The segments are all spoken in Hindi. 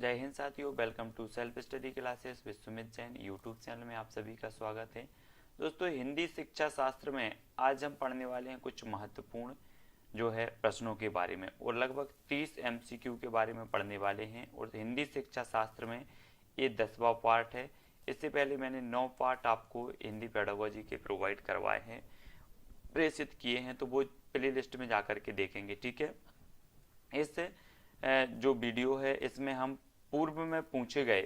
जय हिंद साथियों, welcome to self study classes with Sumit Jain YouTube channel में आप सभी का स्वागत है। दोस्तों, हिंदी शिक्षा शास्त्र में आज हम पढ़ने वाले हैं कुछ महत्वपूर्ण जो है प्रश्नों के बारे में और लगभग 30 एमसीक्यू के बारे में पढ़ने वाले हैं। और हिंदी शिक्षा शास्त्र में ये 10वां पार्ट है। इससे पहले मैंने 9 पार्ट आपको हिंदी पेडागोजी के प्रोवाइड करवाए हैं, प्रेषित किए हैं, तो वो प्ले लिस्ट में जाकर के देखेंगे। ठीक है, इस जो वीडियो है इसमें हम पूर्व में पूछे गए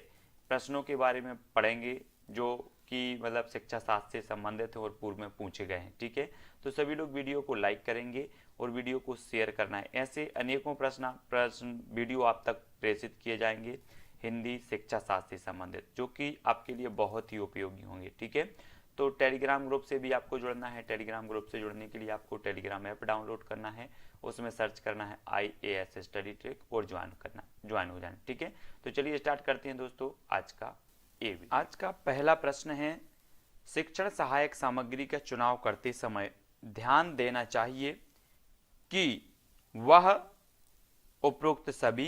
प्रश्नों के बारे में पढ़ेंगे जो कि मतलब शिक्षा शास्त्र से संबंधित है और पूर्व में पूछे गए हैं। ठीक है, तो सभी लोग वीडियो को लाइक करेंगे और वीडियो को शेयर करना है। ऐसे अनेकों प्रश्न वीडियो आप तक प्रेषित किए जाएंगे हिंदी शिक्षा शास्त्र से संबंधित, जो कि आपके लिए बहुत ही उपयोगी होंगे। ठीक है, तो टेलीग्राम ग्रुप से भी आपको जुड़ना है। टेलीग्राम ग्रुप से जुड़ने के लिए आपको टेलीग्राम ऐप डाउनलोड करना है, उसमें सर्च करना है IAS स्टडी ट्रिक और ज्वाइन हो जाना। ठीक है, तो चलिए स्टार्ट करते हैं दोस्तों आज का पहला प्रश्न है, शिक्षण सहायक सामग्री का चुनाव करते समय ध्यान देना चाहिए कि वह उपरोक्त सभी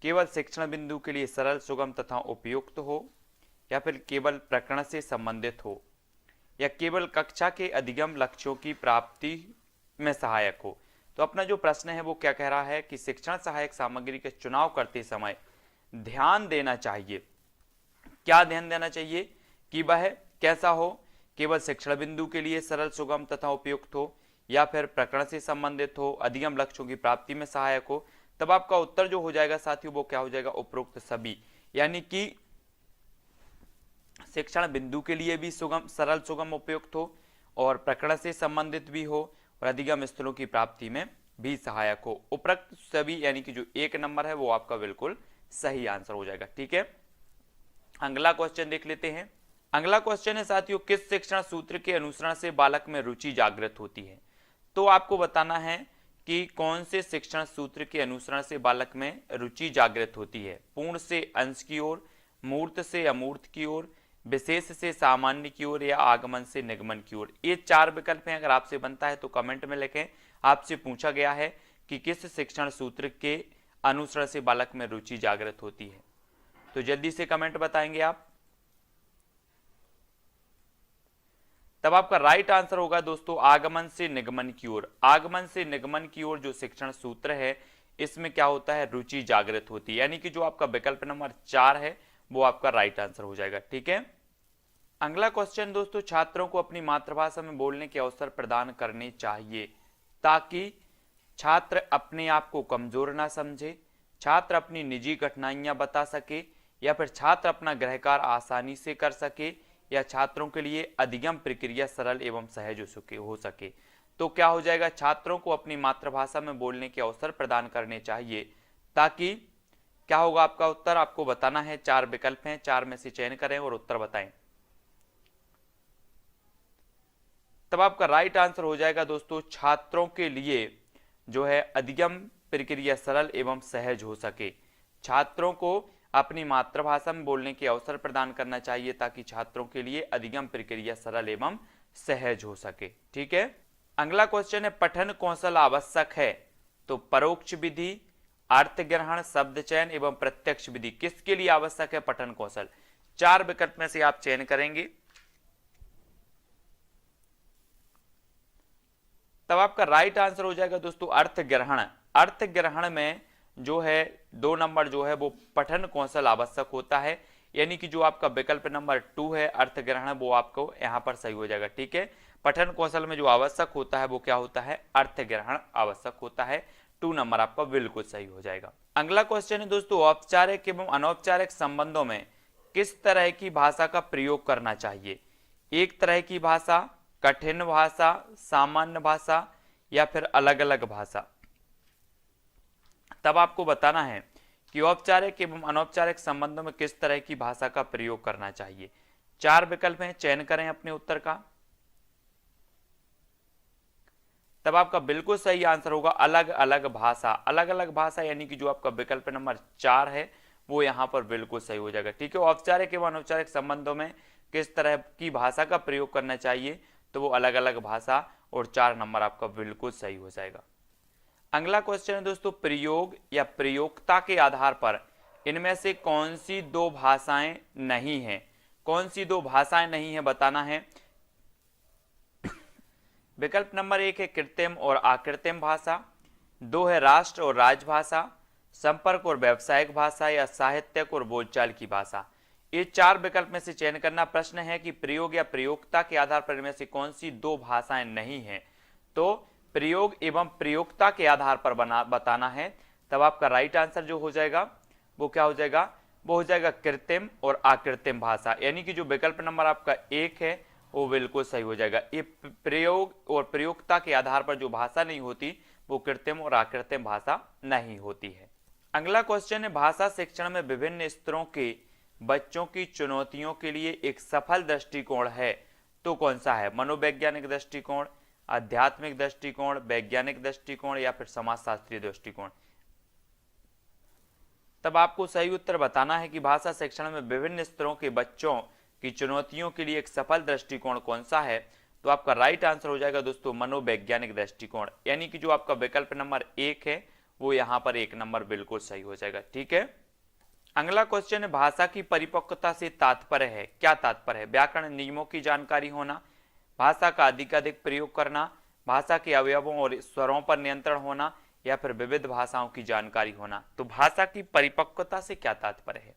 केवल शिक्षण बिंदु के लिए सरल, सुगम तथा उपयुक्त हो, या फिर केवल प्रकरण से संबंधित हो, या केवल कक्षा के अधिगम लक्ष्यों की प्राप्ति में सहायक हो। तो अपना जो प्रश्न है वो क्या कह रहा है कि शिक्षण सहायक सामग्री के चुनाव करते समय ध्यान देना चाहिए। क्या ध्यान देना चाहिए कि वह कैसा हो, केवल शिक्षण बिंदु के लिए सरल, सुगम तथा उपयुक्त हो, या फिर प्रकरण से संबंधित हो, अधिगम लक्ष्यों की प्राप्ति में सहायक हो। तब आपका उत्तर जो हो जाएगा साथियों वो क्या हो जाएगा, उपरोक्त सभी, यानी कि शिक्षण बिंदु के लिए भी सुगम, सरल, सुगम, उपयुक्त हो, और प्रकरण से संबंधित भी हो, और अधिगम स्थलों की प्राप्ति में भी सहायक हो। उपरोक्त सभी यानी कि जो 1 नंबर है वो आपका बिल्कुल सही आंसर हो जाएगा। ठीक है, अगला क्वेश्चन देख लेते हैं। अगला क्वेश्चन है साथियों, किस शिक्षण सूत्र के अनुसरण से बालक में रुचि जागृत होती है। तो आपको बताना है कि कौन से शिक्षण सूत्र के अनुसरण से बालक में रुचि जागृत होती है। पूर्ण से अंश की ओर, मूर्त से अमूर्त की ओर, विशेष से सामान्य की ओर, या आगमन से निगमन की ओर। ये 4 विकल्प हैं। अगर आपसे बनता है तो कमेंट में लिखें। आपसे पूछा गया है कि किस शिक्षण सूत्र के अनुसरण से बालक में रुचि जागृत होती है, तो जल्दी से कमेंट बताएंगे आप। तब आपका राइट आंसर होगा दोस्तों आगमन से निगमन की ओर। आगमन से निगमन की ओर जो शिक्षण सूत्र है इसमें क्या होता है, रुचि जागृत होती है, यानी कि जो आपका विकल्प नंबर 4 है वो आपका राइट आंसर हो जाएगा। ठीक है, अगला क्वेश्चन दोस्तों, छात्रों को अपनी मातृभाषा में बोलने के अवसर प्रदान करने चाहिए ताकि छात्र अपने आप को कमजोर ना समझे, छात्र अपनी निजी कठिनाइयां बता सके, या फिर छात्र अपना गृह कार्य आसानी से कर सके, या छात्रों के लिए अधिगम प्रक्रिया सरल एवं सहज हो सके। तो क्या हो जाएगा, छात्रों को अपनी मातृभाषा में बोलने के अवसर प्रदान करने चाहिए ताकि क्या होगा आपका उत्तर, आपको बताना है। 4 विकल्प हैं, 4 में से चयन करें और उत्तर बताएं। तब आपका राइट आंसर हो जाएगा दोस्तों, छात्रों के लिए जो है अधिगम प्रक्रिया सरल एवं सहज हो सके। छात्रों को अपनी मातृभाषा में बोलने के अवसर प्रदान करना चाहिए ताकि छात्रों के लिए अधिगम प्रक्रिया सरल एवं सहज हो सके। ठीक है, अगला क्वेश्चन है, पठन कौशल आवश्यक है तो परोक्ष विधि, अर्थ ग्रहण, शब्द चयन एवं प्रत्यक्ष विधि किसके लिए आवश्यक है पठन कौशल। 4 विकल्प में से आप चयन करेंगे। तब आपका राइट आंसर हो जाएगा दोस्तों अर्थ ग्रहण। अर्थ ग्रहण में जो है 2 नंबर जो है वो पठन कौशल आवश्यक होता है, यानी कि जो आपका विकल्प नंबर 2 है अर्थ ग्रहण वो आपको यहां पर सही हो जाएगा। ठीक है, पठन कौशल में जो आवश्यक होता है वो क्या होता है, अर्थ ग्रहण आवश्यक होता है। 2 नंबर आपका बिल्कुल सही हो जाएगा। अगला क्वेश्चन है दोस्तों, औपचारिक एवं अनौपचारिक संबंधों में किस तरह की भाषा का प्रयोग करना चाहिए। एक तरह की भाषा, कठिन भाषा, सामान्य भाषा, या फिर अलग अलग भाषा। तब आपको बताना है कि औपचारिक एवं अनौपचारिक संबंधों में किस तरह की भाषा का प्रयोग करना चाहिए। 4 विकल्प हैं, चयन करें अपने उत्तर का। तब आपका बिल्कुल सही आंसर होगा अलग अलग भाषा। अलग अलग भाषा यानी कि जो आपका विकल्प नंबर 4 है वो यहां पर बिल्कुल सही हो जाएगा। ठीक है, औपचारिक एवं अनौपचारिक संबंधों में किस तरह की भाषा का प्रयोग करना चाहिए, तो वो अलग अलग भाषा, और 4 नंबर आपका बिल्कुल सही हो जाएगा। अगला क्वेश्चन है दोस्तों, प्रयोग या प्रयोक्ता के आधार पर इनमें से कौन सी दो भाषाएं नहीं है? कौन सी दो भाषाएं नहीं है बताना है। विकल्प नंबर 1 है कृत्रिम और अकृत्रिम भाषा, 2 है राष्ट्र और राजभाषा, संपर्क और व्यावसायिक भाषा, या साहित्यक और बोलचाल की भाषा। ये 4 विकल्प में से चयन करना। प्रश्न है कि प्रयोग या प्रयोक्ता के आधार पर इनमें से कौन सी दो भाषाएं नहीं है। तो प्रयोग एवं प्रयोक्ता के आधार पर बताना है। तब आपका राइट आंसर जो हो जाएगा वो क्या हो जाएगा? वो हो जाएगा कृत्रिम और अकृत्रिम भाषा, यानी कि जो विकल्प नंबर आपका 1 है वो बिल्कुल सही हो जाएगा। ये प्रयोग और प्रयोक्ता के आधार पर जो भाषा नहीं होती वो कृत्रिम और अकृत्रिम भाषा नहीं होती है। अगला क्वेश्चन है, भाषा शिक्षण में विभिन्न स्तरों के बच्चों की चुनौतियों के लिए एक सफल दृष्टिकोण है तो कौन सा है? मनोवैज्ञानिक दृष्टिकोण, आध्यात्मिक दृष्टिकोण, वैज्ञानिक दृष्टिकोण, या फिर समाजशास्त्रीय दृष्टिकोण। तब आपको सही उत्तर बताना है कि भाषा शिक्षण में विभिन्न स्तरों के बच्चों की चुनौतियों के लिए एक सफल दृष्टिकोण कौन सा है। तो आपका राइट आंसर हो जाएगा दोस्तों मनोवैज्ञानिक दृष्टिकोण, यानी कि जो आपका विकल्प नंबर 1 है वो यहाँ पर 1 नंबर बिल्कुल सही हो जाएगा। ठीक है। अगला क्वेश्चन है, भाषा की परिपक्वता से तात्पर्य है, क्या तात्पर्य है? व्याकरण नियमों की जानकारी होना, भाषा का अधिकाधिक प्रयोग करना, भाषा के अवयवों और स्वरों पर नियंत्रण होना, या फिर विविध भाषाओं की जानकारी होना। तो भाषा की परिपक्वता से क्या तात्पर्य है?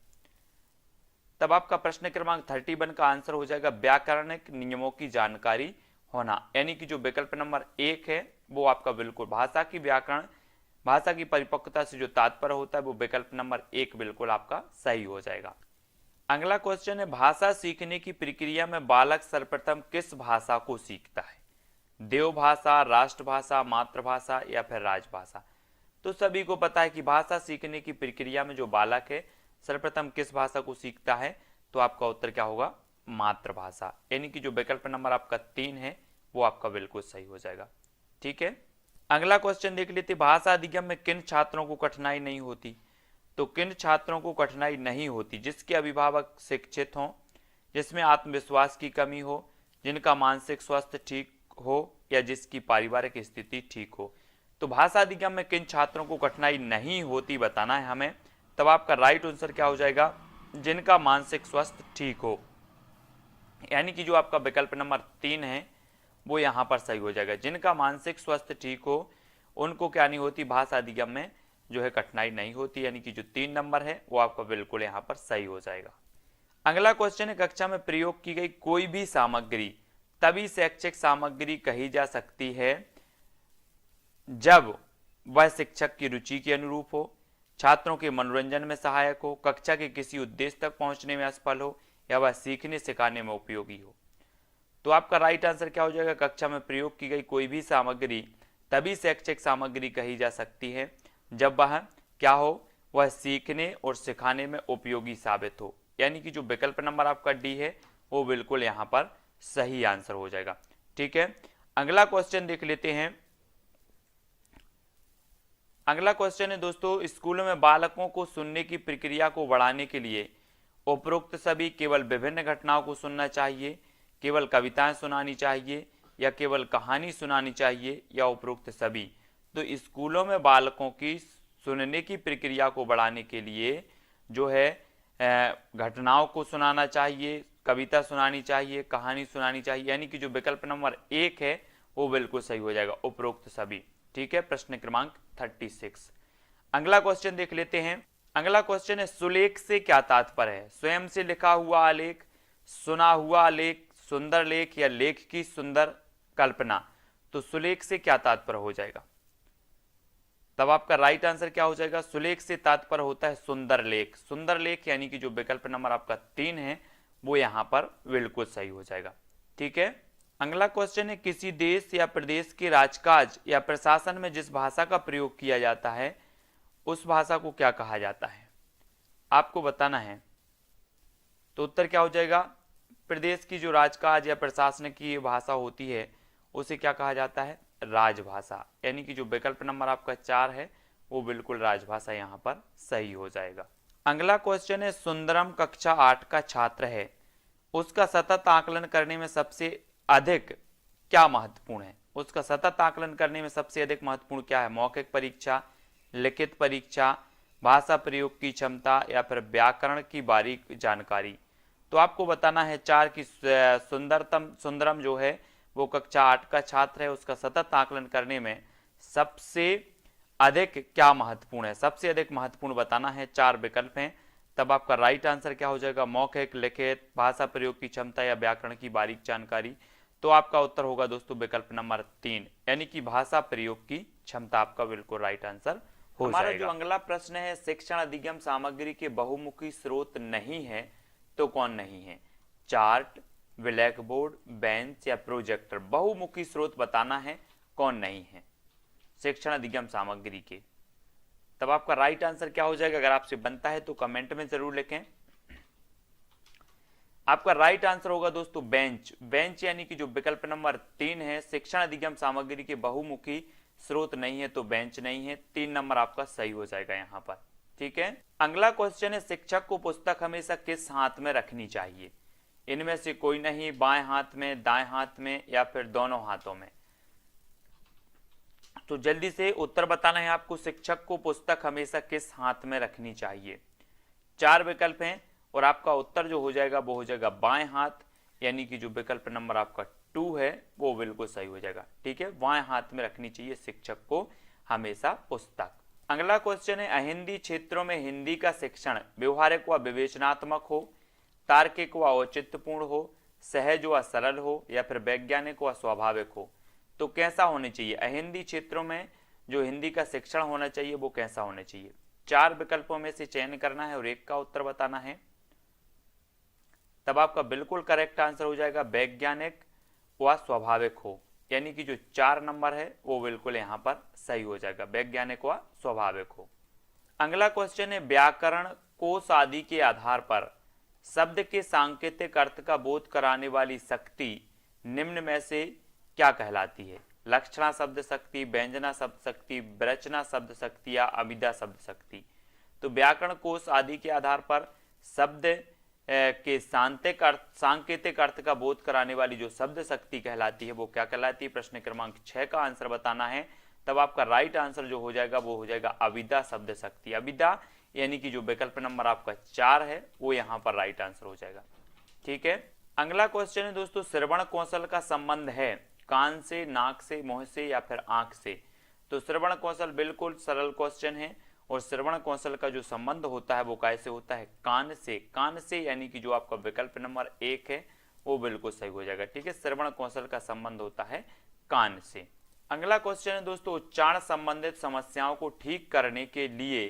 तब आपका प्रश्न क्रमांक 31 का आंसर हो जाएगा व्याकरणिक नियमों की जानकारी होना, यानी कि जो विकल्प नंबर 1 है वो आपका बिल्कुल भाषा की परिपक्वता से जो तात्पर्य होता है वो विकल्प नंबर 1 बिल्कुल आपका सही हो जाएगा। अगला क्वेश्चन है, भाषा सीखने की प्रक्रिया में बालक सर्वप्रथम किस भाषा को सीखता है? देवभाषा, राष्ट्रभाषा, मातृभाषा, या फिर राजभाषा। तो सभी को पता है कि भाषा सीखने की प्रक्रिया में जो बालक है सर्वप्रथम किस भाषा को सीखता है। तो आपका उत्तर क्या होगा? मातृभाषा, यानी कि जो विकल्प नंबर आपका 3 है वो आपका बिल्कुल सही हो जाएगा। ठीक है। अगला क्वेश्चन देख लेते, भाषा अधिगम में किन छात्रों को कठिनाई नहीं होती? तो किन छात्रों को कठिनाई नहीं होती? जिसके अभिभावक शिक्षित हों, जिसमें आत्मविश्वास की कमी हो, जिनका मानसिक स्वास्थ्य ठीक हो, या जिसकी पारिवारिक स्थिति ठीक हो। तो भाषा अधिगम में किन छात्रों को कठिनाई नहीं होती बताना है हमें। तब आपका राइट आंसर क्या हो जाएगा? जिनका मानसिक स्वास्थ्य ठीक हो, यानी कि जो आपका विकल्प नंबर 3 है वो यहाँ पर सही हो जाएगा। जिनका मानसिक स्वास्थ्य ठीक हो उनको क्या नहीं होती? भाषा अधिगम में जो है कठिनाई नहीं होती, यानी कि जो 3 नंबर है वो आपका बिल्कुल यहाँ पर सही हो जाएगा। अगला क्वेश्चन है, कक्षा में प्रयोग की गई कोई भी सामग्री तभी शैक्षिक सामग्री कही जा सकती है जब वह शिक्षक की रुचि के अनुरूप हो, छात्रों के मनोरंजन में सहायक हो, कक्षा के किसी उद्देश्य तक पहुंचने में असफल हो, या वह सीखने सिखाने में उपयोगी हो। तो आपका राइट आंसर क्या हो जाएगा? कक्षा में प्रयोग की गई कोई भी सामग्री तभी शैक्षिक सामग्री कही जा सकती है जब वह क्या हो? वह सीखने और सिखाने में उपयोगी साबित हो, यानी कि जो विकल्प नंबर आपका डी है वो बिल्कुल यहाँ पर सही आंसर हो जाएगा। ठीक है। अगला क्वेश्चन देख लेते हैं। अगला क्वेश्चन है दोस्तों, स्कूलों में बालकों को सुनने की प्रक्रिया को बढ़ाने के लिए उपरोक्त सभी केवल विभिन्न घटनाओं को सुनना चाहिए, केवल कविताएं सुनानी चाहिए, या केवल कहानी सुनानी चाहिए, या उपरोक्त सभी। तो स्कूलों में बालकों की सुनने की प्रक्रिया को बढ़ाने के लिए जो है घटनाओं को सुनाना चाहिए, कविता सुनानी चाहिए, कहानी सुनानी चाहिए, यानी कि जो विकल्प नंबर 1 है वो बिल्कुल सही हो जाएगा, उपरोक्त सभी। ठीक है। प्रश्न क्रमांक 36। अगला क्वेश्चन देख लेते हैं। अगला क्वेश्चन है, सुलेख से क्या तात्पर्य है? स्वयं से लिखा हुआ आलेख, सुना हुआ आलेख, सुंदर लेख, या लेख की सुंदर कल्पना। तो सुलेख से क्या तात्पर्य हो जाएगा? तब आपका राइट आंसर क्या हो जाएगा? सुलेख से तात्पर्य होता है सुंदर लेख। सुंदर लेख यानी कि जो विकल्प नंबर आपका 3 है वो यहां पर बिल्कुल सही हो जाएगा। ठीक है। अगला क्वेश्चन है, किसी देश या प्रदेश के राजकाज या प्रशासन में जिस भाषा का प्रयोग किया जाता है उस भाषा को क्या कहा जाता है? आपको बताना है। तो उत्तर क्या हो जाएगा? प्रदेश की जो राजकाज या प्रशासन की भाषा होती है उसे क्या कहा जाता है? राजभाषा, यानी कि जो विकल्प नंबर आपका 4 है वो बिल्कुल राजभाषा यहाँ पर सही हो जाएगा। अगला क्वेश्चन है, सुंदरम कक्षा 8 का छात्र है, उसका सतत आकलन करने में सबसे अधिक क्या महत्वपूर्ण है? उसका सतत आकलन करने में सबसे अधिक महत्वपूर्ण क्या है? मौखिक परीक्षा, लिखित परीक्षा, भाषा प्रयोग की क्षमता या फिर व्याकरण की बारीक जानकारी। तो आपको बताना है 4 की सुंदरम जो है वो कक्षा 8 का छात्र है, उसका सतत आकलन करने में सबसे अधिक क्या महत्वपूर्ण है, सबसे अधिक महत्वपूर्ण बताना है। 4 विकल्प हैं, तब आपका राइट आंसर क्या हो जाएगा, मौखिक, लिखित, भाषा प्रयोग की क्षमता या व्याकरण की बारीक जानकारी। तो आपका उत्तर होगा दोस्तों विकल्प नंबर 3, यानी कि भाषा प्रयोग की क्षमता आपका बिल्कुल राइट आंसर हो जाएगा। हमारा जो अगला प्रश्न है, शिक्षण अधिगम सामग्री के बहुमुखी स्रोत नहीं है तो कौन नहीं है? चार्ट, ब्लैक बोर्ड, बेंच या प्रोजेक्टर। बहुमुखी स्रोत बताना है, कौन नहीं है शिक्षण अधिगम सामग्री के। तब आपका राइट आंसर क्या हो जाएगा, अगर आपसे बनता है तो कमेंट में जरूर लिखें। आपका राइट आंसर होगा दोस्तों बेंच। बेंच यानी कि जो विकल्प नंबर 3 है, शिक्षण अधिगम सामग्री के बहुमुखी स्रोत नहीं है तो बेंच नहीं है। 3 नंबर आपका सही हो जाएगा यहां पर। ठीक है, अगला क्वेश्चन है, शिक्षक को पुस्तक हमेशा किस हाथ में रखनी चाहिए? इनमें से कोई नहीं, बाएं हाथ में, दाएं हाथ में या फिर दोनों हाथों में। तो जल्दी से उत्तर बताना है आपको, शिक्षक को पुस्तक हमेशा किस हाथ में रखनी चाहिए। 4 विकल्प हैं और आपका उत्तर जो हो जाएगा वो हो जाएगा बाएं हाथ, यानी कि जो विकल्प नंबर आपका 2 है वो बिल्कुल सही हो जाएगा। ठीक है, बाएं हाथ में रखनी चाहिए शिक्षक को हमेशा पुस्तक। अगला क्वेश्चन है, अहिंदी क्षेत्रों में हिंदी का शिक्षण व्यवहारिक व विवेचनात्मक हो, तार्किक व औचित्यपूर्ण हो, सहज व सरल हो या फिर वैज्ञानिक व स्वाभाविक हो। तो कैसा होना चाहिए? अहिंदी क्षेत्रों में जो हिंदी का शिक्षण होना चाहिए वो कैसा होना चाहिए? 4 विकल्पों में से चयन करना है और एक का उत्तर बताना है। तब आपका बिल्कुल करेक्ट आंसर हो जाएगा वैज्ञानिक व स्वाभाविक हो, यानी कि जो 4 नंबर है वो बिल्कुल यहां पर सही हो जाएगा, वैज्ञानिक व स्वाभाविक हो। अगला क्वेश्चन है, व्याकरण कोश आदि के आधार पर शब्द के सांकेतिक अर्थ का बोध कराने वाली शक्ति निम्न में से क्या कहलाती है? लक्षणा शब्द शक्ति, व्यंजना शब्द शक्ति, विरचना शब्द शक्ति या अभिधा शब्द शक्ति। तो व्याकरण कोश आदि के आधार पर शब्द के सांकेतिक अर्थ का बोध कराने वाली जो शब्द शक्ति कहलाती है वो क्या कहलाती है? प्रश्न क्रमांक 6 का आंसर बताना है। तब आपका राइट आंसर जो हो जाएगा वो हो जाएगा अभिधा शब्द शक्ति। अभिधा यानी कि जो विकल्प नंबर आपका 4 है वो यहां पर राइट आंसर हो जाएगा। ठीक है, अगला क्वेश्चन है दोस्तों, श्रवण कौशल का संबंध है कान से, नाक से, मुंह से या फिर आंख से। तो श्रवण कौशल बिल्कुल सरल क्वेश्चन है और श्रवण कौशल का जो संबंध होता है वो कैसे होता है? कान से। कान से यानी कि जो आपका विकल्प नंबर 1 है वो बिल्कुल सही हो जाएगा। ठीक है, श्रवण कौशल का संबंध होता है कान से। अगला क्वेश्चन है दोस्तों, उच्चारण संबंधित समस्याओं को ठीक करने के लिए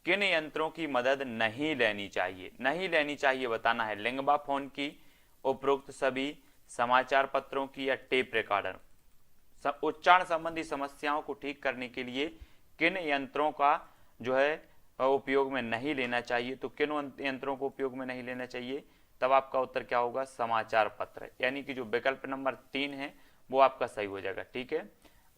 किन यंत्रों की मदद नहीं लेनी चाहिए? नहीं लेनी चाहिए बताना है। लिंगबा फोन की, उपरोक्त सभी, समाचार पत्रों की या टेप रिकॉर्डर। उच्चारण संबंधी समस्याओं को ठीक करने के लिए किन यंत्रों का जो है उपयोग में नहीं लेना चाहिए? तो किन यंत्रों को उपयोग में नहीं लेना चाहिए? तब आपका उत्तर क्या होगा? समाचार पत्र, यानी कि जो विकल्प नंबर 3 है वो आपका सही हो जाएगा। ठीक है,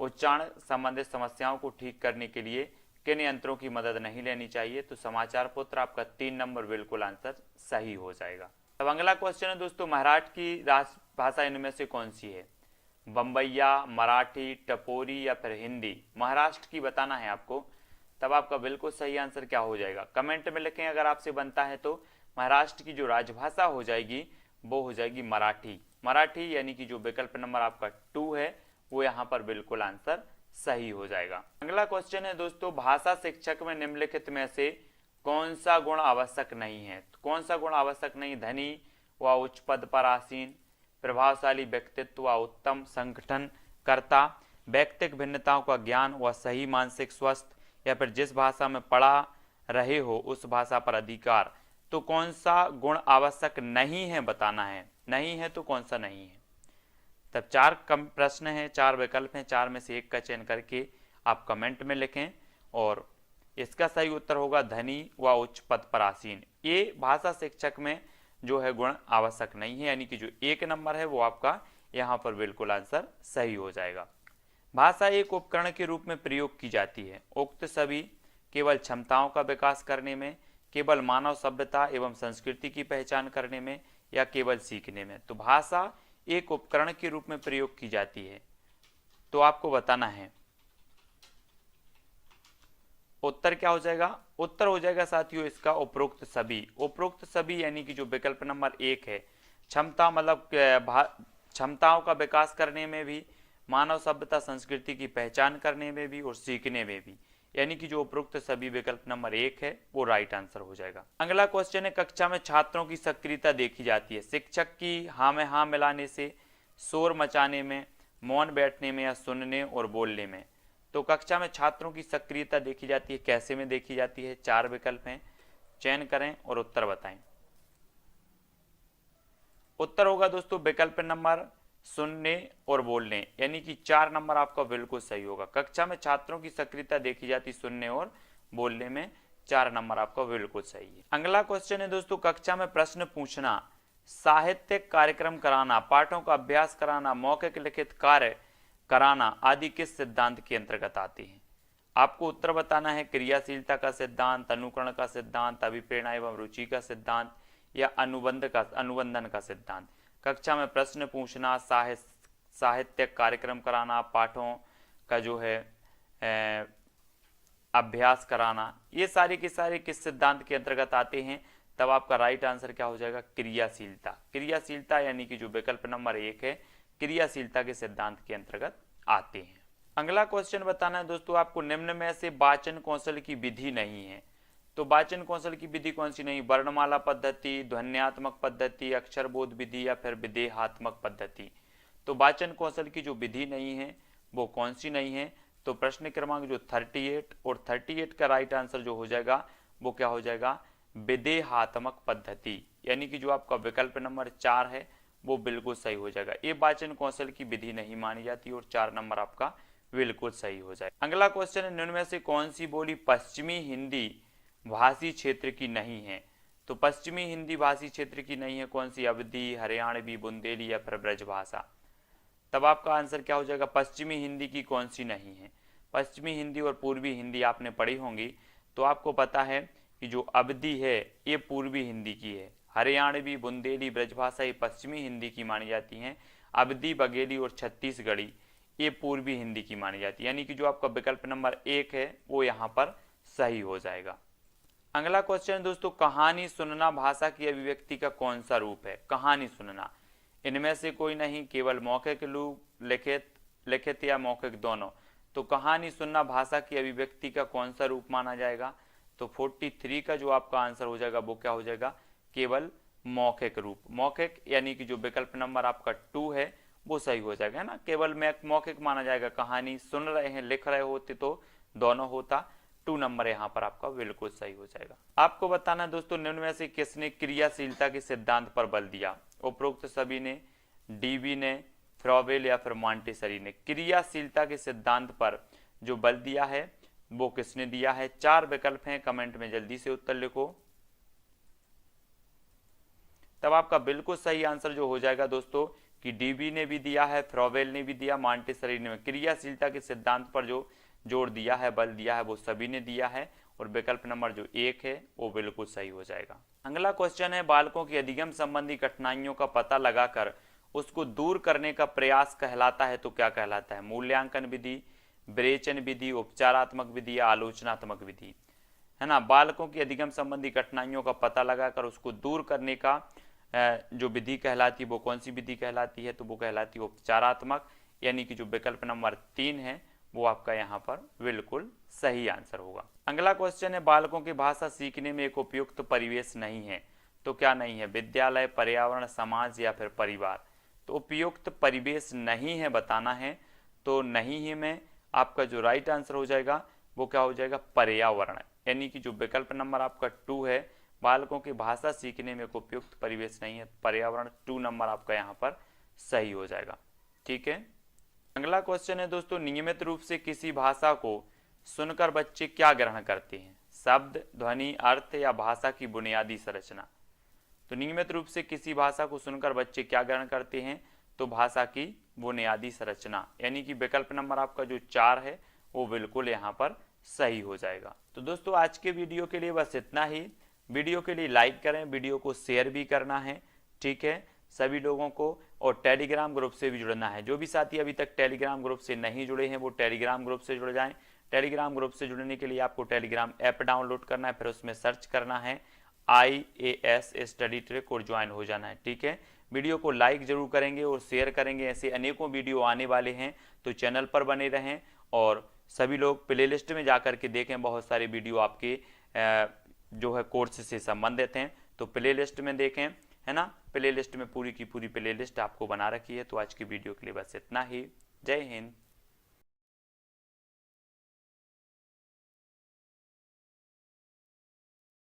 उच्चारण संबंधित समस्याओं को ठीक करने के लिए किन यंत्रों की मदद नहीं लेनी चाहिए? तो समाचार पत्र आपका 3 नंबर बिल्कुल आंसर सही हो जाएगा। अब अगला क्वेश्चन है दोस्तों, महाराष्ट्र की राजभाषा इनमें से कौन सी है? बम्बैया, मराठी, टपोरी या फिर हिंदी। महाराष्ट्र की बताना है आपको। तब आपका बिल्कुल सही आंसर क्या हो जाएगा? कमेंट में लिखें अगर आपसे बनता है तो। महाराष्ट्र की जो राजभाषा हो जाएगी वो हो जाएगी मराठी। मराठी यानी कि जो विकल्प नंबर आपका 2 है वो यहाँ पर बिल्कुल आंसर सही हो जाएगा। अगला क्वेश्चन है दोस्तों, भाषा शिक्षक में निम्नलिखित में से कौन सा गुण आवश्यक नहीं है? तो कौन सा गुण आवश्यक नहीं? धनी व उच्च पद पर आसीन, प्रभावशाली व्यक्तित्व व उत्तम संगठनकर्ता, व्यक्तिक भिन्नताओं का ज्ञान व सही मानसिक स्वस्थ, या फिर जिस भाषा में पढ़ा रहे हो उस भाषा पर अधिकार। तो कौन सा गुण आवश्यक नहीं है बताना है। नहीं है तो कौन सा नहीं है? तब 4 कम प्रश्न हैं, 4 विकल्प हैं, 4 में से एक का चयन करके आप कमेंट में लिखें और इसका सही उत्तर होगा धनी व उच्च पद पर आसीन। ये भाषा शिक्षक में जो है गुण आवश्यक नहीं है, यानी कि जो 1 नंबर है वो आपका यहाँ पर बिल्कुल आंसर सही हो जाएगा। भाषा एक उपकरण के रूप में प्रयोग की जाती है। उक्त सभी केवल क्षमताओं का विकास करने में, केवल मानव सभ्यता एवं संस्कृति की पहचान करने में या केवल सीखने में। तो भाषा एक उपकरण के रूप में प्रयोग की जाती है, तो आपको बताना है उत्तर क्या हो जाएगा? उत्तर हो जाएगा साथियों इसका उपरोक्त सभी। उपरोक्त सभी यानी कि जो विकल्प नंबर 1 है, क्षमता मतलब क्षमताओं का विकास करने में भी, मानव सभ्यता संस्कृति की पहचान करने में भी और सीखने में भी, यानी कि जो उपरोक्त सभी विकल्प नंबर 1 है वो राइट आंसर हो जाएगा। अगला क्वेश्चन है, कक्षा में छात्रों की सक्रियता देखी जाती है शिक्षक की हाँ में हाँ मिलाने से, शोर मचाने में, मौन बैठने में या सुनने और बोलने में। तो कक्षा में छात्रों की सक्रियता देखी जाती है कैसे में देखी जाती है? 4 विकल्प हैं, चयन करें और उत्तर बताएं। उत्तर होगा दोस्तों विकल्प नंबर सुनने और बोलने, यानी कि 4 नंबर आपका बिल्कुल सही होगा। कक्षा में छात्रों की सक्रियता देखी जाती सुनने और बोलने में, 4 नंबर आपका बिल्कुल सही है। अगला क्वेश्चन है दोस्तों, कक्षा में प्रश्न पूछना, साहित्यिक कार्यक्रम कराना, पाठों का अभ्यास कराना, मौखिक लिखित कार्य कराना आदि किस सिद्धांत के अंतर्गत आते हैं? आपको उत्तर बताना है। क्रियाशीलता का सिद्धांत, अनुकरण का सिद्धांत, अभिप्रेरणा एवं रुचि का सिद्धांत या अनुबंधन का सिद्धांत। कक्षा में प्रश्न पूछना, साहित्यिक कार्यक्रम कराना, पाठों का जो है अभ्यास कराना, ये सारे के सारे किस सिद्धांत के अंतर्गत आते हैं? तब आपका राइट आंसर क्या हो जाएगा? क्रियाशीलता। क्रियाशीलता यानी कि जो विकल्प नंबर 1 है, क्रियाशीलता के सिद्धांत के अंतर्गत आते हैं। अगला क्वेश्चन बताना है दोस्तों आपको, निम्न में से वाचन कौशल की विधि नहीं है। तो वाचन कौशल की विधि कौन सी नहीं? वर्णमाला पद्धति, ध्वन्यात्मक पद्धति, अक्षरबोध विधि या फिर विदेहात्मक पद्धति। तो वाचन कौशल की जो विधि नहीं है वो कौन सी नहीं है? तो प्रश्न क्रमांक जो 38 और 38 का राइट आंसर जो हो जाएगा वो क्या हो जाएगा? विदेहात्मक पद्धति, यानी कि जो आपका विकल्प नंबर 4 है वो बिल्कुल सही हो जाएगा। ये वाचन कौशल की विधि नहीं मानी जाती और 4 नंबर आपका बिल्कुल सही हो जाएगा। अगला क्वेश्चन है, निम्न में से कौन सी बोली पश्चिमी हिंदी भाषी क्षेत्र की नहीं है? तो पश्चिमी हिंदी भाषी क्षेत्र की नहीं है कौन सी? अवधी, हरियाणवी, बुंदेली या फिर ब्रजभाषा। तब आपका आंसर क्या हो जाएगा? पश्चिमी हिंदी की कौन सी नहीं है? पश्चिमी हिंदी और पूर्वी हिंदी आपने पढ़ी होंगी तो आपको पता है कि जो अवधी है ये पूर्वी हिंदी की है, हरियाणवी, बुंदेली, ब्रजभाषा ये पश्चिमी हिंदी की मानी जाती हैं, अवधी, बघेली और छत्तीसगढ़ी ये पूर्वी हिंदी की मानी जाती है, यानी कि जो आपका विकल्प नंबर 1 है वो यहाँ पर सही हो जाएगा। अगला क्वेश्चन दोस्तों, कहानी सुनना भाषा की अभिव्यक्ति का कौन सा रूप है? कहानी सुनना इनमें से कोई नहीं, केवल मौखिक रूप, लिखित या मौखिक दोनों। तो कहानी सुनना भाषा की अभिव्यक्ति का कौन सा रूप माना जाएगा? तो 43 का जो आपका आंसर हो जाएगा वो क्या हो जाएगा? केवल मौखिक रूप। मौखिक यानी कि जो विकल्प नंबर आपका 2 है वो सही हो जाएगा, है ना। केवल मौखिक माना जाएगा, कहानी सुन रहे हैं लिख रहे होते तो दोनों होता। 2 नंबर यहाँ पर आपका बिल्कुल सही हो जाएगा। आपको बताना दोस्तों, निम्न में से किसने क्रियाशीलता के सिद्धांत पर बल दिया? उपरोक्त सभी ने, डीबी ने, फ्रॉबेल या फिर मॉन्टेसरी ने। क्रियाशीलता के सिद्धांत पर जो बल दिया है वो किसने दिया है? 4 विकल्प हैं, कमेंट में जल्दी से उत्तर लिखो। तब आपका बिल्कुल सही आंसर जो हो जाएगा दोस्तों कि डीबी ने भी दिया है, फ्रॉबेल ने भी दिया, मॉन्टेसरी ने। क्रियाशीलता के सिद्धांत पर जो जोर दिया है, बल दिया है, वो सभी ने दिया है और विकल्प नंबर जो 1 है वो बिल्कुल सही हो जाएगा। अगला क्वेश्चन है, बालकों की अधिगम संबंधी कठिनाइयों का पता लगाकर उसको दूर करने का प्रयास कहलाता है तो क्या कहलाता है? मूल्यांकन विधि, विरेचन विधि, उपचारात्मक विधि या आलोचनात्मक विधि, है ना। बालकों की अधिगम संबंधी कठिनाइयों का पता लगाकर उसको दूर करने का जो विधि कहलाती है वो कौन सी विधि कहलाती है? तो वो कहलाती है उपचारात्मक, यानी कि जो विकल्प नंबर 3 है वो आपका यहाँ पर बिल्कुल सही आंसर होगा। अगला क्वेश्चन है, बालकों की भाषा सीखने में एक उपयुक्त परिवेश नहीं है तो क्या नहीं है? विद्यालय, पर्यावरण, समाज या फिर परिवार। तो उपयुक्त परिवेश नहीं है बताना है, तो नहीं ही में आपका जो राइट आंसर हो जाएगा वो क्या हो जाएगा? पर्यावरण, यानी कि जो विकल्प नंबर आपका 2 है, बालकों की भाषा सीखने में एक उपयुक्त परिवेश नहीं है, पर्यावरण, 2 नंबर आपका यहाँ पर सही हो जाएगा। ठीक है। अगला क्वेश्चन है दोस्तों, नियमित रूप से किसी भाषा को सुनकर बच्चे क्या ग्रहण करते हैं? शब्द, ध्वनि, अर्थ या भाषा की बुनियादी संरचना। तो नियमित रूप से किसी भाषा को सुनकर बच्चे क्या ग्रहण करते हैं? तो भाषा की बुनियादी संरचना, यानी कि विकल्प नंबर आपका जो 4 है वो बिल्कुल यहाँ पर सही हो जाएगा। तो दोस्तों आज के वीडियो के लिए बस इतना ही। वीडियो के लिए लाइक करें, वीडियो को शेयर भी करना है, ठीक है, सभी लोगों को, और टेलीग्राम ग्रुप से भी जुड़ना है। जो भी साथी अभी तक टेलीग्राम ग्रुप से नहीं जुड़े हैं वो टेलीग्राम ग्रुप से जुड़ जाएं। टेलीग्राम ग्रुप से जुड़ने के लिए आपको टेलीग्राम ऐप डाउनलोड करना है, फिर उसमें सर्च करना है IAS स्टडी ट्रैक और ज्वाइन हो जाना है। ठीक है, वीडियो को लाइक जरूर करेंगे और शेयर करेंगे। ऐसे अनेकों वीडियो आने वाले हैं, तो चैनल पर बने रहें और सभी लोग प्लेलिस्ट में जाकर के देखें। बहुत सारे वीडियो आपके जो है कोर्स से संबंधित हैं, तो प्लेलिस्ट में देखें, है ना। प्लेलिस्ट में पूरी की पूरी प्लेलिस्ट आपको बना रखी है। तो आज की वीडियो के लिए बस इतना ही। जय हिंद।